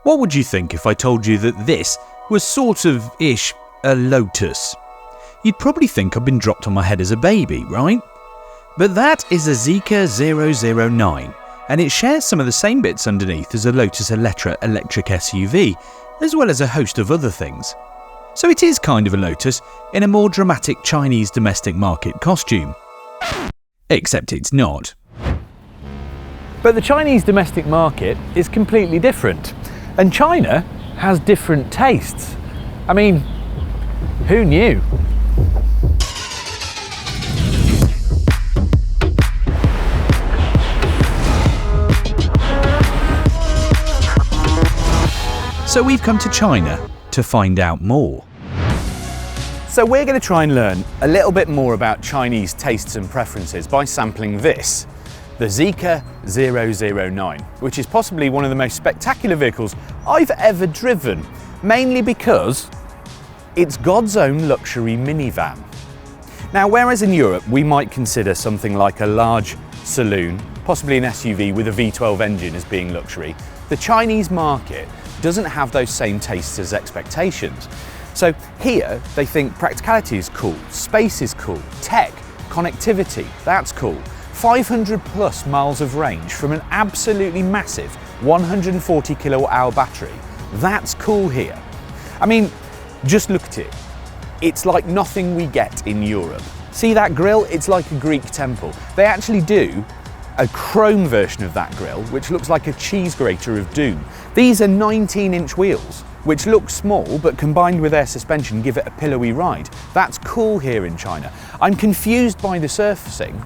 What would you think if I told you that this was sort of-ish a Lotus? You'd probably think I'd been dropped on my head as a baby, right? But that is a Zeekr 009, and it shares some of the same bits underneath as a Lotus Electra electric SUV, as well as a host of other things. So it is kind of a Lotus in a more dramatic Chinese domestic market costume. Except it's not. But the Chinese domestic market is completely different. And China has different tastes. I mean, who knew? So we've come to China to find out more. So we're going to try and learn a little bit more about Chinese tastes and preferences by sampling this, the Zeekr 009, which is possibly one of the most spectacular vehicles I've ever driven, mainly because it's God's own luxury minivan. Now, whereas in Europe we might consider something like a large saloon, possibly an SUV with a V12 engine as being luxury, the Chinese market doesn't have those same tastes as expectations. So here they think practicality is cool, space is cool, tech, connectivity, that's cool. 500 plus miles of range from an absolutely massive 140 kilowatt hour battery. That's cool here. I mean, just look at it. It's like nothing we get in Europe. See that grille? It's like a Greek temple. They actually do a chrome version of that grille, which looks like a cheese grater of doom. These are 19-inch wheels, which look small, but combined with air suspension give it a pillowy ride. That's cool here in China. I'm confused by the surfacing,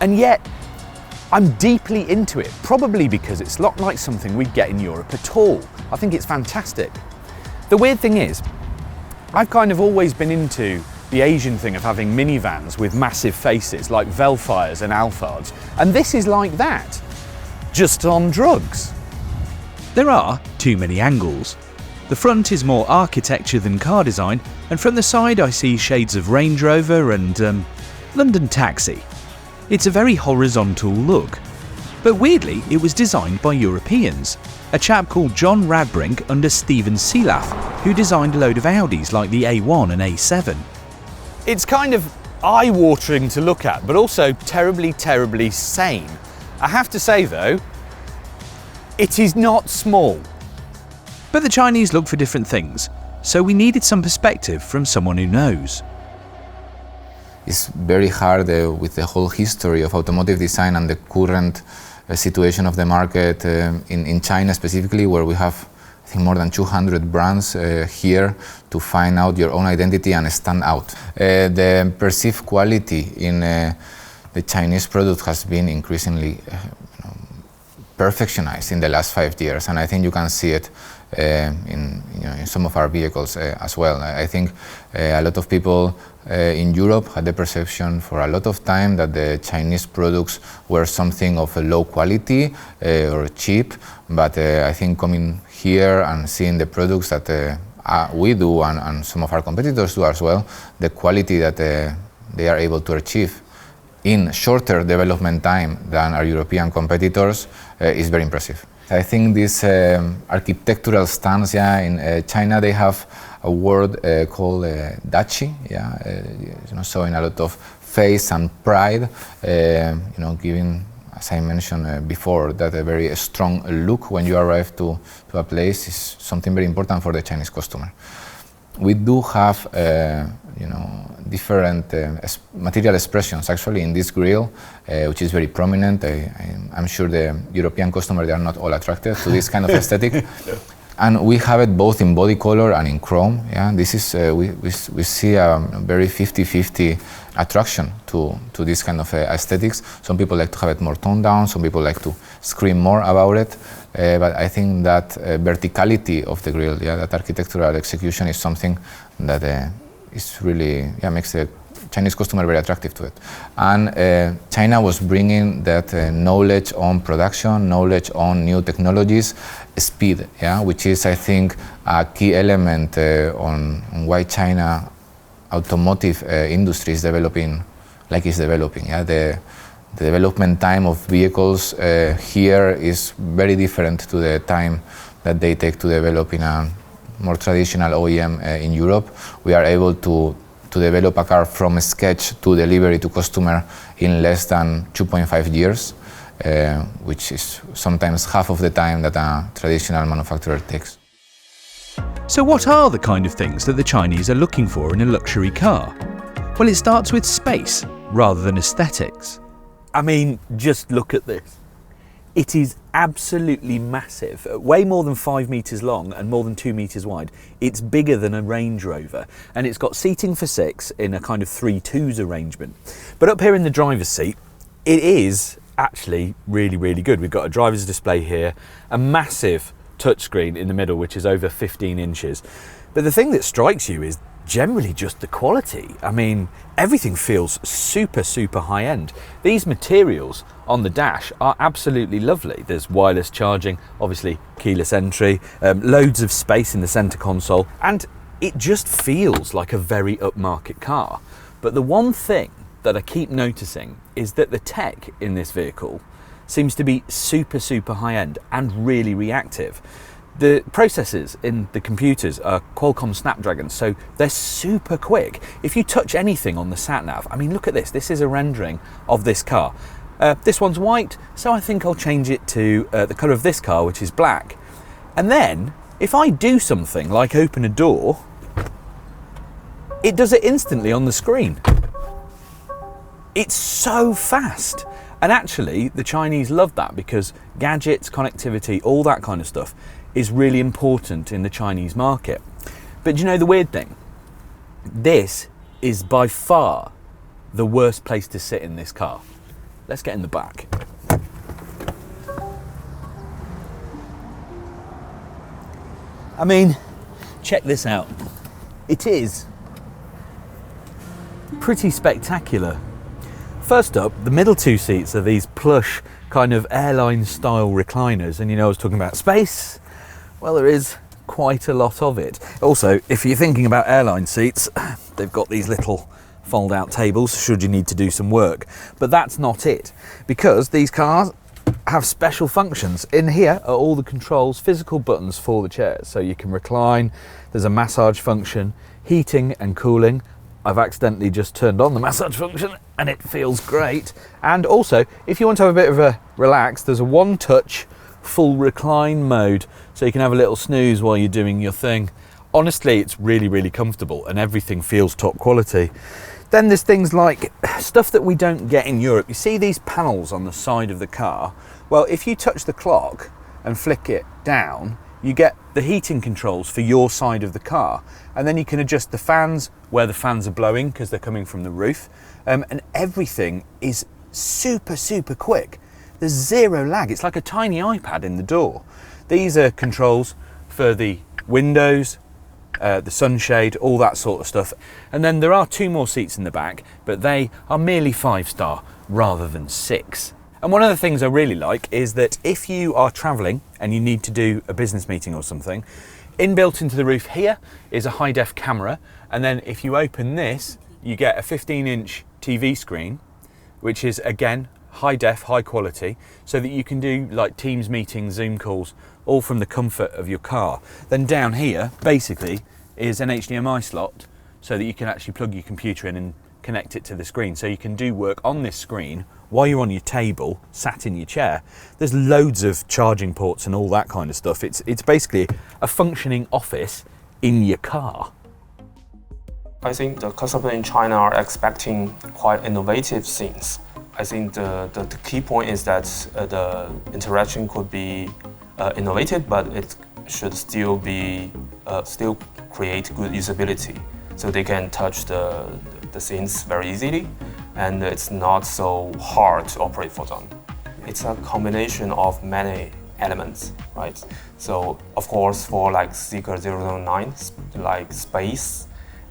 and yet I'm deeply into it, probably because it's not like something we'd get in Europe at all. I think it's fantastic. The weird thing is, I've kind of always been into the Asian thing of having minivans with massive faces like Velfires and Alphards, and this is like that, just on drugs. There are too many angles. The front is more architecture than car design, and from the side I see shades of Range Rover and London Taxi. It's a very horizontal look. But weirdly, it was designed by Europeans. A chap called John Radbrink under Steven Seelath, who designed a load of Audis like the A1 and A7. It's kind of eye-watering to look at, but also terribly, terribly sane. I have to say though, it is not small. But the Chinese look for different things, so we needed some perspective from someone who knows. It's very hard with the whole history of automotive design and the current situation of the market in China specifically, where we have, I think, more than 200 brands here to find out your own identity and stand out. The perceived quality in the Chinese product has been increasingly perfectionized in the last 5 years, and I think you can see it in some of our vehicles as well. I think a lot of people in Europe had the perception for a lot of time that the Chinese products were something of a low quality or cheap, but I think coming here and seeing the products that we do and some of our competitors do as well, the quality that they are able to achieve in shorter development time than our European competitors is very impressive. I think this architectural stance, in China they have a word called dachi, showing a lot of face and pride, giving, as I mentioned before, that a very strong look when you arrive to a place is something very important for the Chinese customer. We do have different material expressions actually in this grille, which is very prominent. I'm sure the European customer, they are not all attracted to this kind of aesthetic. And we have it both in body color and in chrome. Yeah, this is we see a very 50-50 attraction to this kind of aesthetics. Some people like to have it more toned down. Some people like to scream more about it. But I think that verticality of the grille, that architectural execution, is something that is really makes the Chinese customer very attractive to it. And China was bringing that knowledge on production, knowledge on new technologies, speed, which is, I think, a key element on why China automotive industry is developing like it's developing. The development time of vehicles here is very different to the time that they take to develop in a more traditional OEM in Europe. We are able to develop a car from sketch to delivery to customer in less than 2.5 years, which is sometimes half of the time that a traditional manufacturer takes. So what are the kind of things that the Chinese are looking for in a luxury car? Well, it starts with space rather than aesthetics. I mean, just look at this. It is absolutely massive, way more than 5 metres long and more than 2 metres wide. It's bigger than a Range Rover, and it's got seating for 6 in a kind of 3-2s arrangement. But up here in the driver's seat, it is actually really, really good. We've got a driver's display here, a massive touchscreen in the middle, which is over 15 inches. But the thing that strikes you is generally just the quality. I mean, everything feels super, super high end. These materials on the dash are absolutely lovely. There's wireless charging, obviously keyless entry, loads of space in the center console, and it just feels like a very upmarket car. But the one thing that I keep noticing is that the tech in this vehicle seems to be super, super high end and really reactive. The processors in the computers are Qualcomm Snapdragons, so they're super quick. If you touch anything on the sat-nav, I mean, look at this. This is a rendering of this car. This one's white, so I think I'll change it to the colour of this car, which is black. And then, if I do something like open a door, it does it instantly on the screen. It's so fast. And actually, the Chinese love that because gadgets, connectivity, all that kind of stuff is really important in the Chinese market. But you know the weird thing? This is by far the worst place to sit in this car. Let's get in the back. I mean, check this out. It is pretty spectacular. First up, the middle 2 seats are these plush kind of airline style recliners, and you know I was talking about space. Well, there is quite a lot of it. Also, if you're thinking about airline seats, they've got these little fold out tables should you need to do some work. But that's not it, because these cars have special functions. In here are all the controls, physical buttons for the chairs. So you can recline, there's a massage function, heating and cooling. I've accidentally just turned on the massage function and it feels great. And also, if you want to have a bit of a relax, there's a one-touch full recline mode, so you can have a little snooze while you're doing your thing. Honestly, it's really, really comfortable and everything feels top quality. Then there's things like stuff that we don't get in Europe. You see these panels on the side of the car? Well, if you touch the clock and flick it down, you get the heating controls for your side of the car. And then you can adjust the fans where the fans are blowing because they're coming from the roof. And everything is super, super quick. There's zero lag. It's like a tiny iPad in the door. These are controls for the windows, the sunshade, all that sort of stuff. And then there are 2 more seats in the back, but they are merely 5-star rather than 6. And one of the things I really like is that if you are traveling and you need to do a business meeting or something, inbuilt into the roof here is a high-def camera. And then if you open this, you get a 15-inch TV screen, which is, again, high-def, high quality, so that you can do like Teams meetings, Zoom calls, all from the comfort of your car. Then down here, basically, is an HDMI slot, so that you can actually plug your computer in and connect it to the screen. So you can do work on this screen while you're on your table, sat in your chair. There's loads of charging ports and all that kind of stuff. It's basically a functioning office in your car. I think the customers in China are expecting quite innovative things. I think the key point is that the interaction could be innovative, but it should still create good usability, so they can touch the scenes very easily, and it's not so hard to operate for them. It's a combination of many elements, right? So of course, for like Zeekr 009, like space,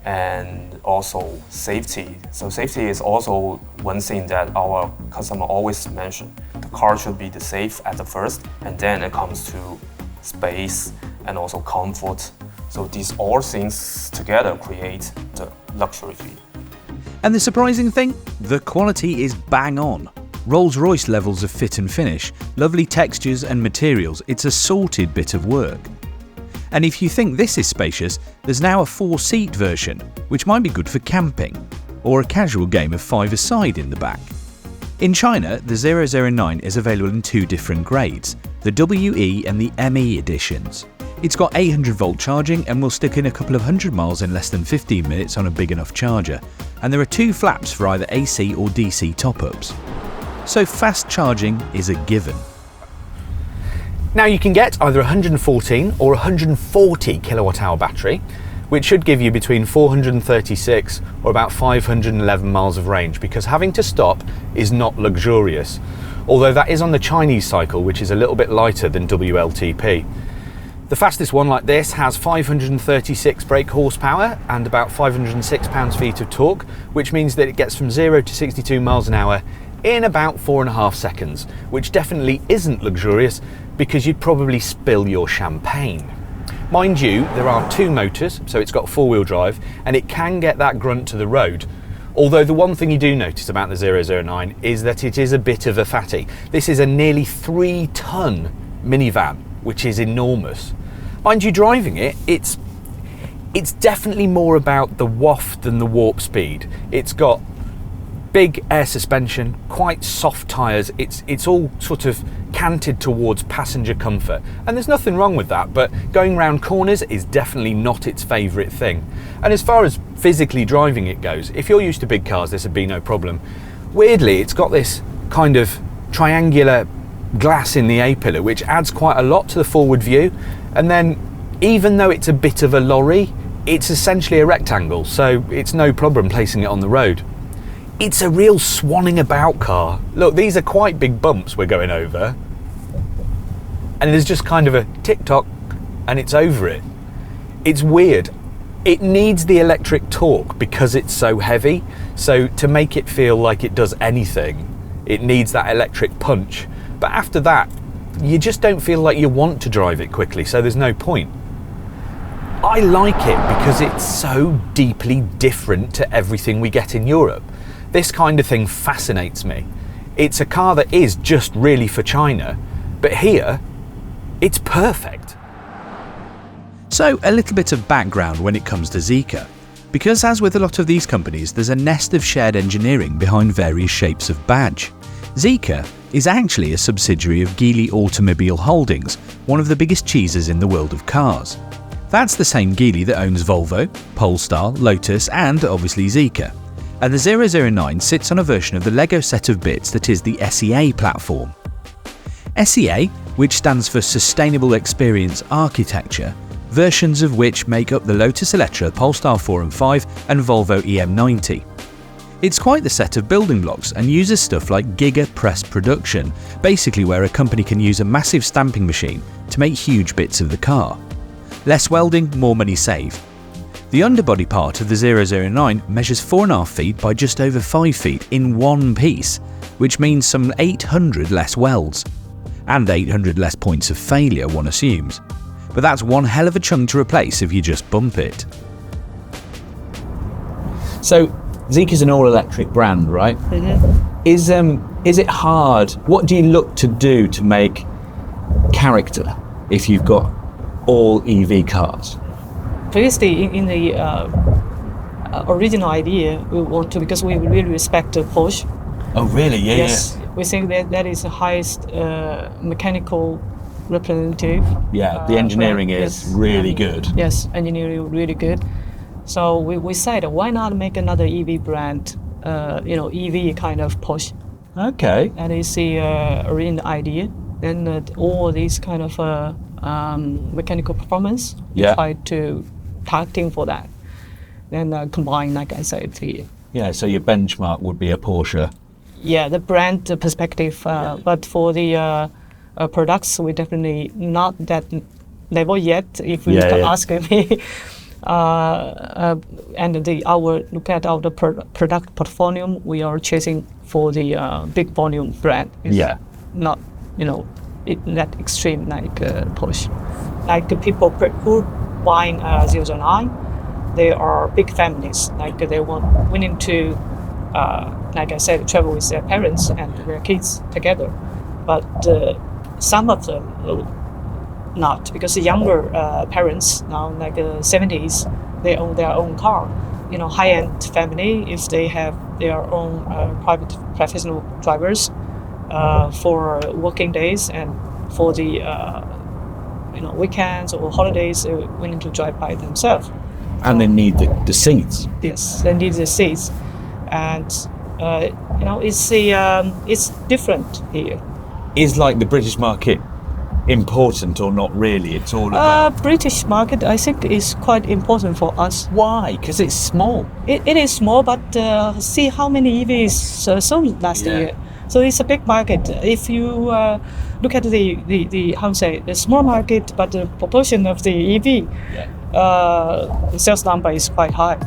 and also safety. So safety is also one thing that our customer always mention. The car should be the safe at the first, and then it comes to space and also comfort. So these all things together create the luxury feel. And the surprising thing, the quality is bang on. Rolls-Royce levels of fit and finish, lovely textures and materials. It's a sorted bit of work. And if you think this is spacious, there's now a 4-seat version, which might be good for camping, or a casual game of 5-a-side in the back. In China, the 009 is available in 2 different grades, the WE and the ME editions. It's got 800-volt charging and will stick in a couple of 100 miles in less than 15 minutes on a big enough charger, and there are 2 flaps for either AC or DC top-ups. So fast charging is a given. Now you can get either 114 or 140 kilowatt hour battery, which should give you between 436 or about 511 miles of range, because having to stop is not luxurious, although that is on the Chinese cycle, which is a little bit lighter than WLTP. The fastest one like this has 536 brake horsepower and about 506 pounds-feet of torque, which means that it gets from 0 to 62 miles an hour in about 4.5 seconds, which definitely isn't luxurious because you'd probably spill your champagne. Mind you, there are 2 motors, so it's got 4-wheel drive, and it can get that grunt to the road. Although the one thing you do notice about the 009 is that it is a bit of a fatty. This is a nearly 3-ton minivan, which is enormous. Mind you, driving it, it's definitely more about the waft than the warp speed. It's got big air suspension, quite soft tyres, it's all sort of canted towards passenger comfort, and there's nothing wrong with that, but going round corners is definitely not its favourite thing. And as far as physically driving it goes, if you're used to big cars, this would be no problem. Weirdly, it's got this kind of triangular glass in the A-pillar, which adds quite a lot to the forward view, and then even though it's a bit of a lorry, it's essentially a rectangle, so it's no problem placing it on the road. It's a real swanning about car. Look, these are quite big bumps we're going over, and there's just kind of a tick-tock and it's over it. It's weird. It needs the electric torque because it's so heavy, so to make it feel like it does anything, it needs that electric punch. But after that, you just don't feel like you want to drive it quickly, so there's no point. I like it because it's so deeply different to everything we get in Europe. This kind of thing fascinates me. It's a car that is just really for China, but here, it's perfect. So a little bit of background when it comes to Zeekr. Because as with a lot of these companies, there's a nest of shared engineering behind various shapes of badge. Zeekr is actually a subsidiary of Geely Automobile Holdings, one of the biggest cheeses in the world of cars. That's the same Geely that owns Volvo, Polestar, Lotus and obviously Zeekr. And the 009 sits on a version of the Lego set of bits that is the SEA platform. SEA, which stands for Sustainable Experience Architecture, versions of which make up the Lotus Electra, Polestar 4 and 5 and Volvo EM90. It's quite the set of building blocks and uses stuff like giga press production, basically where a company can use a massive stamping machine to make huge bits of the car. Less welding, more money saved. The underbody part of the 009 measures 4.5 feet by just over 5 feet in one piece, which means some 800 less welds. And 800 less points of failure, one assumes. But that's one hell of a chunk to replace if you just bump it. So, Zeekr's an all-electric brand, right? Mm-hmm. Is it hard? What do you look to do to make character if you've got all EV cars? Previously, in the original idea, we want to, because we really respect the Porsche. Oh, really? Yeah. Yes, we think that is the highest mechanical representative. Yeah, the engineering is really good. Yes, engineering really good. So we said, why not make another EV brand? EV kind of Porsche. Okay. And it's the original idea. Then all these kind of mechanical performance, we try to targeting for that. Then combine, like I said, yeah. So your benchmark would be a Porsche. Yeah, the brand perspective. But for the products, we definitely not that level yet. If you ask me, and our look at our product portfolio, we are chasing for the big volume brand. It's not that extreme like Porsche. Like the people who buying 009, they are big families. Like we need to like I said, travel with their parents and their kids together. But some of them will not, because the younger parents now, like 70s, they own their own car. High-end family, if they have their own private professional drivers for working days and for the weekends or holidays, they're willing to drive by themselves. And they need the seats. Yes, they need the seats, and it's different here. Is like the British market important or not really? It's all about... British market, I think, is quite important for us. Why? Because it's small. It is small, but see how many EVs sold last year. So it's a big market. If you look at the small market, but the proportion of the EV, the sales number is quite high.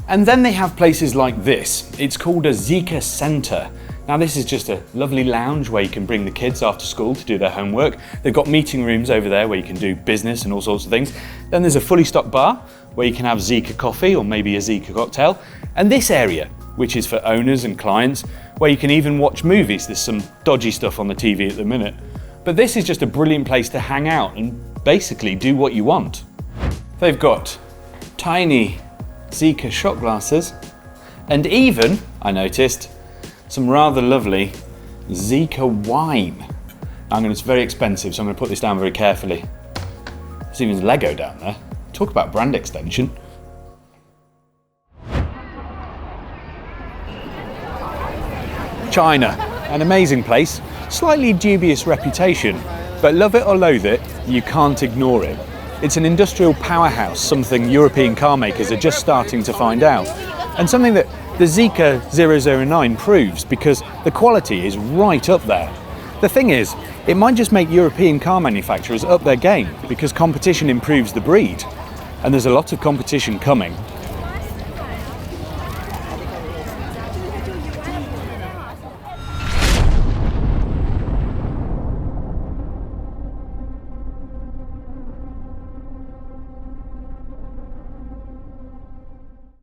And then they have places like this. It's called a Zeekr Centre. Now this is just a lovely lounge where you can bring the kids after school to do their homework. They've got meeting rooms over there where you can do business and all sorts of things. Then there's a fully stocked bar where you can have Zeekr coffee or maybe a Zeekr cocktail. And this area, which is for owners and clients, where you can even watch movies. There's some dodgy stuff on the TV at the minute. But this is just a brilliant place to hang out and basically do what you want. They've got tiny Zeekr shot glasses and even, I noticed, some rather lovely Zeekr wine. It's very expensive, so I'm going to put this down very carefully. There's even Lego down there. Talk about brand extension. China, an amazing place, slightly dubious reputation, but love it or loathe it, you can't ignore it. It's an industrial powerhouse, something European car makers are just starting to find out, and something that the Zeekr 009 proves, because the quality is right up there. The thing is, it might just make European car manufacturers up their game because competition improves the breed. And there's a lot of competition coming,